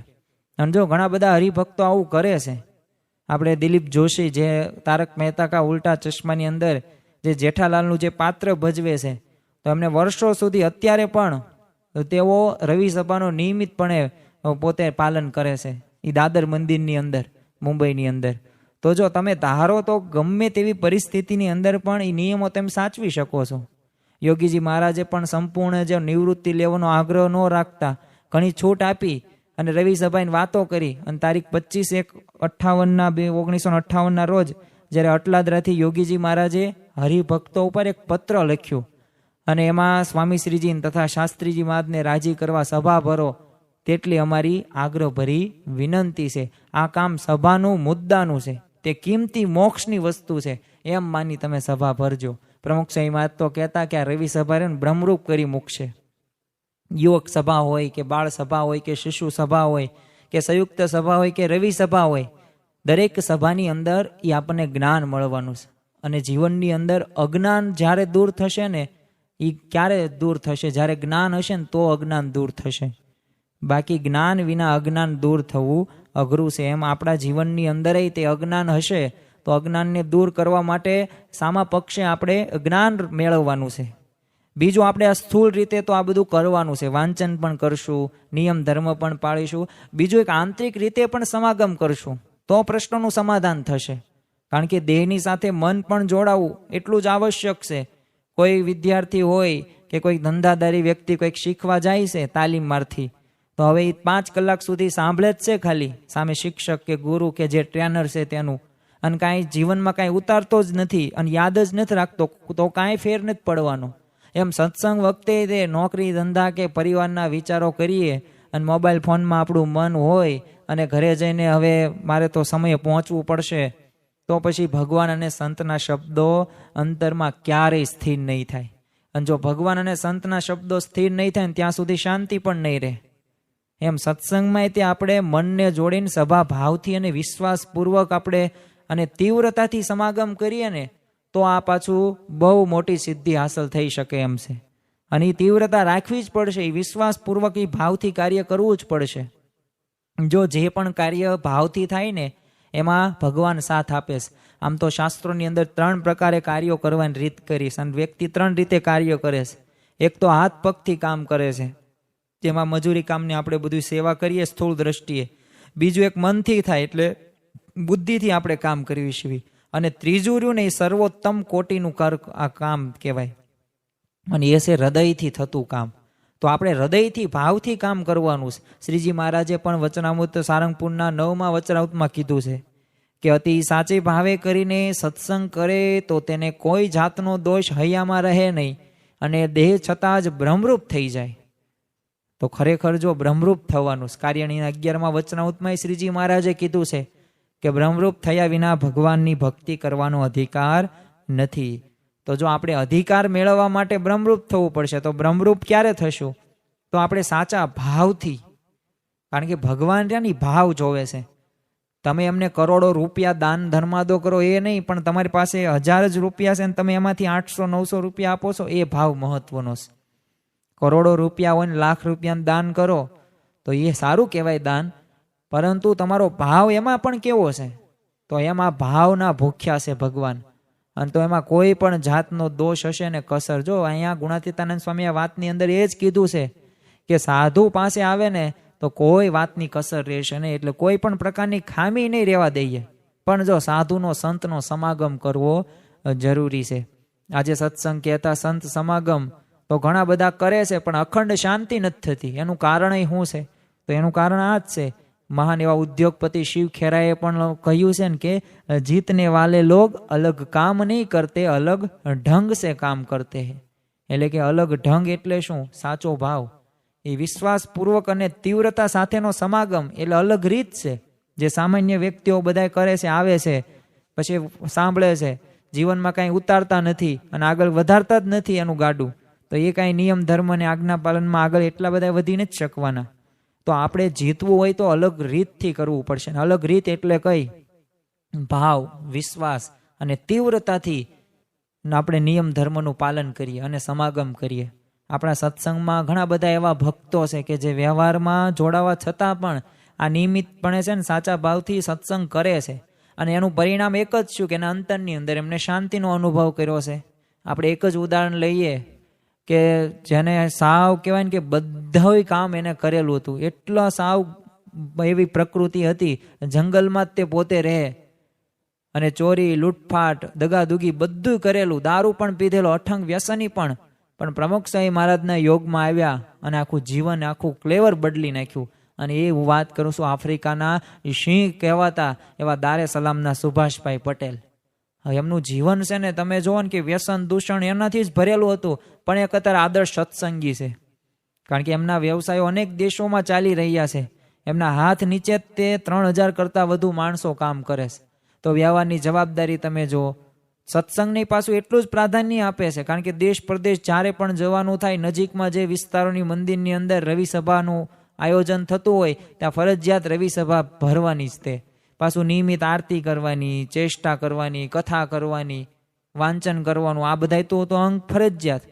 [SPEAKER 1] અને જો ઘણા બધા હરિભક્તો આવું કરે છે. આપણે દિલીપ જોશી જે તારક મહેતા કા ઉલ્ટા ચશ્માની અંદર જે જેઠાલાલનું જે પાત્ર ભજવે છે તો એમને વર્ષો સુધી અત્યારે પણ તેઓ રવિ સભાનો નિયમિતપણે પોતે પાલન કરે છે. એ દાદર મંદિરની અંદર મુંબઈની અંદર. તો જો તમે ધારો તો ગમે તેવી પરિસ્થિતિની અંદર પણ એ નિયમો તમે સાચવી શકો છો. યોગીજી મહારાજે પણ સંપૂર્ણ જે નિવૃત્તિ લેવાનો આગ્રહ ન રાખતા ઘણી છૂટ આપી અને રવિ સભાની વાતો કરી. અને તારીખ 25/1/1958 રોજ જ્યારે અટલાદરાથી યોગીજી મહારાજે હરિભક્તો ઉપર એક પત્ર લખ્યો અને એમાં સ્વામીશ્રીજી તથા શાસ્ત્રીજી મહારાજને રાજી કરવા સભા ભરો તેટલી અમારી આગ્રહભરી વિનંતી છે. આ કામ સભાનું મુદ્દાનું છે, તે કિંમતી મોક્ષની વસ્તુ છે એમ માની તમે સભા ભરજો. પ્રમુખ સાહેબ મહારાજ તો કહેતા કે આ રવિ સભા બ્રહ્મરૂપ કરી મૂકશે. યુવક સભા હોય કે બાળ સભા હોય કે શિશુ સભા હોય કે સંયુક્ત સભા હોય કે રવિ સભા હોય, દરેક સભાની અંદર એ આપણને જ્ઞાન મળવાનું છે. અને જીવનની અંદર અજ્ઞાન જ્યારે દૂર થશે ને એ ક્યારે દૂર થશે? જ્યારે જ્ઞાન હશે ને તો અજ્ઞાન દૂર થશે. બાકી જ્ઞાન વિના અજ્ઞાન દૂર થવું અઘરું છે. એમ આપણા જીવનની અંદર તે અજ્ઞાન હશે તો અજ્ઞાનને દૂર કરવા માટે સામા પક્ષે આપણે જ્ઞાન મેળવવાનું છે. બીજું આપણે આ સ્થૂળ રીતે તો આ બધું કરવાનું છે. વાંચન પણ કરશું, નિયમ ધર્મ પણ પાળીશું. બીજું એક આંતરિક રીતે પણ સમાગમ કરશું તો પ્રશ્નોનું સમાધાન થશે. કારણ કે દેહની સાથે મન પણ જોડાવવું એટલું જ આવશ્યક છે. કોઈ વિદ્યાર્થી હોય કે કોઈ ધંધાદારી વ્યક્તિ કોઈક શીખવા જાય છે તાલીમમાંથી, તો હવે એ 5 કલાક સુધી સાંભળે જ છે ખાલી સામે શિક્ષક કે ગુરુ કે જે ટ્રેનર છે તેનું, અને કાંઈ જીવનમાં કાંઈ ઉતારતો જ નથી અને યાદ જ નથી રાખતો તો કાંઈ ફેર નથી પડવાનો. એમ સત્સંગ વખતે તે નોકરી ધંધા કે પરિવારના વિચારો કરીએ અને મોબાઈલ ફોનમાં આપણું મન હોય અને ઘરે જઈને હવે મારે તો સમયે પહોંચવું પડશે, તો પછી ભગવાન અને સંતના શબ્દો અંતરમાં ક્યારેય સ્થિર નહીં થાય. અને જો ભગવાન અને સંતના શબ્દો સ્થિર નહીં થાય ને ત્યાં સુધી શાંતિ પણ નહીં રહે. એમ સત્સંગમાં તે આપણે મનને જોડીને સભા ભાવથી અને વિશ્વાસપૂર્વક આપણે અને તીવ્રતાથી સમાગમ કરીએ ને તો આ પાછું બહુ મોટી સિદ્ધિ હાંસલ થઈ શકે એમ છે. અને એ તીવ્રતા રાખવી જ પડશે. એ વિશ્વાસપૂર્વક એ ભાવથી કાર્ય કરવું જ પડશે. જો જે પણ કાર્ય ભાવથી થાય ને એમાં ભગવાન સાથ આપે છે. આમ તો શાસ્ત્રોની અંદર 3 પ્રકારે કાર્યો કરવાની રીત કરી છે અને વ્યક્તિ 3 રીતે કાર્ય કરે છે. એક તો હાથ પગથી કામ કરે છે, જેમાં મજૂરી કામની આપણે બધું સેવા કરીએ સ્થૂળ દ્રષ્ટિએ. બીજું એક મનથી થાય એટલે બુદ્ધિથી આપણે કામ કરવી છીએ. અને ત્રીજું રહ્યું ને એ સર્વોત્તમ કોટીનું આ કામ કહેવાય અને એ છે હૃદયથી થતું કામ. તો આપણે હૃદયથી ભાવથી કામ કરવાનું છે. શ્રીજી મહારાજે પણ વચનામૃત સારંગપુરના 9મા વચનામૃતમાં કીધું છે કે અતિ સાચે ભાવે કરીને સત્સંગ કરે તો તેને કોઈ જાતનો દોષ હૈયામાં રહે નહીં અને દેહ છતાં જ બ્રહ્મરૂપ થઈ જાય. તો ખરેખર જો બ્રહ્મરૂપ થવાનું કાર્યની 11મા વચનામૃતમાં શ્રીજી મહારાજે કીધું છે કે બ્રહ્મરૂપ થયા વિના ભગવાનની ભક્તિ કરવાનો અધિકાર નથી. તો જો આપણે અધિકાર મેળવવા માટે બ્રહ્મરૂપ થવું પડશે. તો બ્રહ્મરૂપ ક્યારે થશું? તો આપણે સાચા ભાવથી. કારણ કે ભગવાન ત્યાંની ભાવ જોવે છે. તમે એમને કરોડો રૂપિયા દાન ધર્માદો કરો એ નહીં, પણ તમારી પાસે 1000 જ રૂપિયા છે અને તમે એમાંથી 800-900 રૂપિયા આપો છો, એ ભાવ મહત્વનો છે. કરોડો રૂપિયા હોય ને લાખ રૂપિયાનું દાન કરો તો એ સારું કહેવાય દાન, પરંતુ તમારો ભાવ એમાં પણ કેવો છે? તો એમાં ભાવના ભૂખ્યા છે ભગવાન, અને તો એમાં કોઈ પણ જાતનો દોષ હશે ને કસર. જો અહીંયા ગુણાતીતાનંદ સ્વામીએ વાતની અંદર એ જ કીધું છે કે સાધુ પાસે આવે ને તો કોઈ વાતની કસર રહેશે નહીં, એટલે કોઈ પણ પ્રકારની ખામી નહીં રહેવા દઈએ. પણ જો સાધુનો સંતનો સમાગમ કરવો જરૂરી છે. આજે સત્સંગ કહેતા સંત સમાગમ તો ઘણા બધા કરે છે, પણ અખંડ શાંતિ નથી થતી. એનું કારણ શું છે? તો એનું કારણ આ જ છે. મહાન એવા ઉદ્યોગપતિ શિવ ખેરાએ પણ કહ્યું છે ને કે જીતને વાલે લોગ અલગ કામ નહીં કરતે, અલગ ઢંગ સે કામ કરતે હે. એટલે કે અલગ ઢંગ એટલે શું? સાચો ભાવ. એ વિશ્વાસપૂર્વક અને તીવ્રતા સાથેનો સમાગમ એટલે અલગ રીત છે, જે સામાન્ય વ્યક્તિઓ બધા કરે છે, આવે છે, પછી સાંભળે છે, જીવનમાં કાંઈ ઉતારતા નથી અને આગળ વધારતા જ નથી એનું ગાડું, તો એ કાંઈ નિયમ ધર્મ અને આજ્ઞા પાલનમાં આગળ એટલા બધા વધી નથી શકવાના. તો આપણે જીતવું હોય તો અલગ રીતથી કરવું પડશે. અલગ રીત એટલે કઈ? ભાવ, વિશ્વાસ અને તીવ્રતાથી આપણે નિયમ ધર્મનું પાલન કરીએ અને સમાગમ કરીએ. આપણા સત્સંગમાં ઘણા બધા એવા ભક્તો છે કે જે વ્યવહારમાં જોડાવા છતાં પણ આ નિયમિતપણે છે ને સાચા ભાવથી સત્સંગ કરે છે, અને એનું પરિણામ એક જ શું કે એના અંતરની અંદર એમને શાંતિનો અનુભવ કર્યો છે. આપણે એક જ ઉદાહરણ લઈએ કે જેને સાવ કહેવાય ને કે બધા કામ એને કરેલું હતું, એટલા સાવ એવી પ્રકૃતિ હતી, જંગલમાં જ તે પોતે રહે અને ચોરી, લૂંટફાટ, દગાદુગી બધું કરેલું, દારૂ પણ પીધેલો, અઠંગ વ્યસની પણ પ્રમુખ સાંઈ મહારાજના યોગમાં આવ્યા અને આખું જીવન આખું ક્લેવર બદલી નાખ્યું. અને એ હું વાત કરું છું આફ્રિકાના સિંહ કહેવાતા એવા દારે સલામના સુભાષભાઈ પટેલ. એમનું જીવન છે ને તમે જુઓ ને કે વ્યસન દૂષણ એનાથી જ ભરેલું હતું, પણ એક અત્યારે આદર્શ સત્સંગી છે. કારણ કે એમના વ્યવસાયો અનેક દેશોમાં ચાલી રહ્યા છે. એમના હાથ નીચે તે 3000 કરતાં વધુ માણસો કામ કરે છે. તો વ્યવહારની જવાબદારી તમે જુઓ. સત્સંગની પાછું એટલું જ પ્રાધાન્ય આપે છે, કારણ કે દેશ પ્રદેશ જ્યારે પણ જવાનું થાય, નજીકમાં જે વિસ્તારોની મંદિરની અંદર રવિ સભાનું આયોજન થતું હોય ત્યાં ફરજિયાત રવિ સભા ભરવાની જ. તે પાછું નિયમિત આરતી કરવાની, ચેષ્ટા કરવાની, કથા કરવાની, વાંચન કરવાનું, આ બધા તો અંગ ફરજિયાત.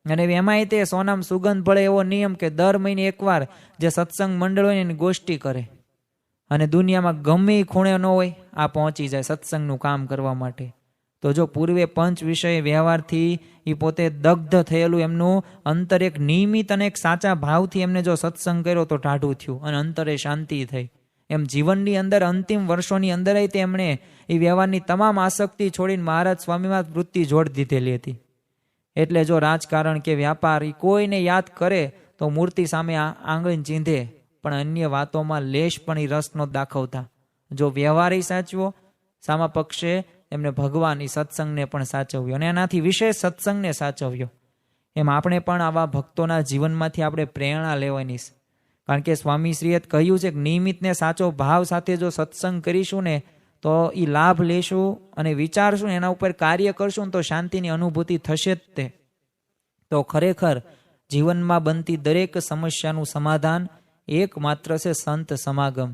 [SPEAKER 1] અને એમાંય તે સોનામ સુગંધ ભળે એવો નિયમ કે દર મહિને એકવાર જે સત્સંગ મંડળ હોય એની ગોષ્ઠી કરે, અને દુનિયામાં ગમે ખૂણે ન હોય આ પહોંચી જાય સત્સંગનું કામ કરવા માટે. તો જો પૂર્વે પંચ વિષય વ્યવહારથી એ પોતે દગ્ધ થયેલું એમનું અંતર એક નિયમિત અને એક સાચા ભાવથી એમને જો સત્સંગ કર્યો તો ટાઢું થયું અને અંતરે શાંતિ થઈ. એમ જીવનની અંદર અંતિમ વર્ષોની અંદર તેમણે એ વ્યવહારની તમામ આસક્તિ છોડીને મહારાજ સ્વામીમાં વૃત્તિ જોડ દીધેલી હતી. એટલે જો રાજકારણ કે વ્યાપાર એ કોઈને યાદ કરે તો મૂર્તિ સામે આંગળી ચીંધે, પણ અન્ય વાતોમાં લેશ પણ એ રસ નો દાખવતા. જો વ્યવહાર સાચવો, સામા પક્ષે એમને ભગવાન એ સત્સંગને પણ સાચવ્યો અને એનાથી વિશેષ સત્સંગને સાચવ્યો. એમ આપણે પણ આવા ભક્તોના જીવનમાંથી આપણે પ્રેરણા લેવાની છે. કારણ કે સ્વામીશ્રીએ કહ્યું છે કે નિયમિતને સાચો ભાવ સાથે જો સત્સંગ કરીશું ને તો એ લાભ લેશું અને વિચારશું, એના ઉપર કાર્ય કરશું તો શાંતિની અનુભૂતિ થશે જ. તે તો ખરેખર જીવનમાં બનતી દરેક સમસ્યાનું સમાધાન એકમાત્ર છે સંત સમાગમ.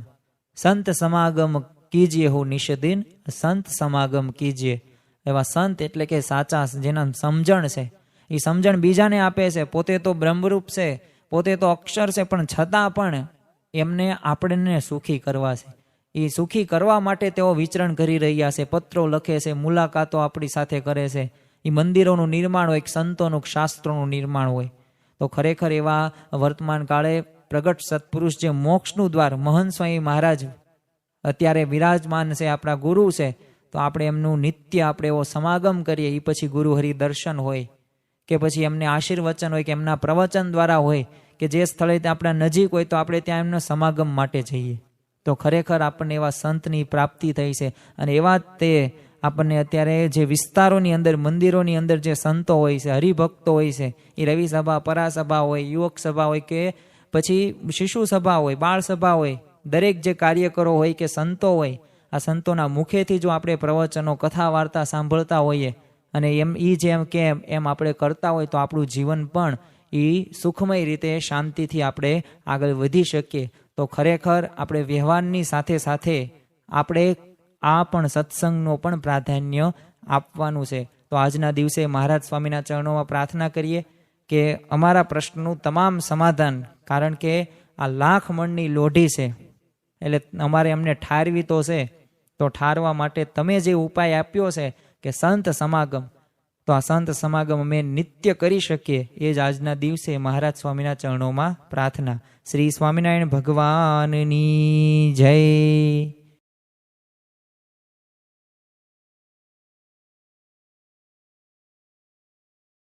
[SPEAKER 1] સંત સમાગમ કીજીએ હું નિષદિન, સંત સમાગમ કીજીએ. એવા સંત એટલે કે સાચા, જેના સમજણ છે, એ સમજણ બીજાને આપે છે. પોતે તો બ્રહ્મરૂપ છે, પોતે તો અક્ષર છે, પણ છતાં પણ એમને આપણને સુખી કરવા છે. એ સુખી કરવા માટે તેઓ વિચરણ કરી રહ્યા છે, પત્રો લખે છે, મુલાકાતો આપણી સાથે કરે છે. એ મંદિરોનું નિર્માણ હોય, સંતોનું, શાસ્ત્રોનું નિર્માણ હોય. તો ખરેખર એવા વર્તમાન કાળે પ્રગટ સત્પુરુષ જે મોક્ષનું દ્વાર મહંત સ્વામી મહારાજ અત્યારે વિરાજમાન છે, આપણા ગુરુ છે, તો આપણે એમનું નિત્ય આપણે એવો સમાગમ કરીએ. એ પછી ગુરુ હરિ દર્શન હોય કે પછી એમને આશીર્વચન હોય કે એમના પ્રવચન દ્વારા હોય કે જે સ્થળે આપણા નજીક હોય તો આપણે ત્યાં એમના સમાગમ માટે જઈએ. તો ખરેખર આપણને એવા સંતની પ્રાપ્તિ થઈ છે. અને એવા તે આપણને અત્યારે જે વિસ્તારોની અંદર, મંદિરોની અંદર જે સંતો હોય છે, હરિભક્તો હોય છે, એ રવિ સભા, પરાસભા હોય, યુવક સભા હોય કે પછી શિશુ સભા હોય, બાળ સભા હોય, દરેક જે કાર્યકરો હોય કે સંતો હોય, આ સંતોના મુખેથી જો આપણે પ્રવચનો, કથા વાર્તા સાંભળતા હોઈએ અને એમ જેમ કે એમ આપણે કરતા હોય તો આપણું જીવન પણ એ સુખમય રીતે શાંતિથી આપણે આગળ વધી શકીએ. તો ખરેખર આપણે વ્યવહારની સાથે સાથે આપણે આ પણ સત્સંગનો પણ પ્રાધાન્ય આપવાનું છે. તો આજના દિવસે મહારાજ સ્વામીના ચરણોમાં પ્રાર્થના કરીએ કે અમારા પ્રશ્નનું તમામ સમાધાન, કારણ કે આ લાખ મણની લોઢી છે એટલે અમારે એમને ઠારવી તો છે, તો ઠારવા માટે તમે જે ઉપાય આપ્યો છે કે સંત સમાગમ, તો આ સંત સમાગમ અમે નિત્ય કરી શકીએ એ જ આજના દિવસે મહારાજ સ્વામીના ચરણોમાં પ્રાર્થના. શ્રી સ્વામિનારાયણ ભગવાનની જય.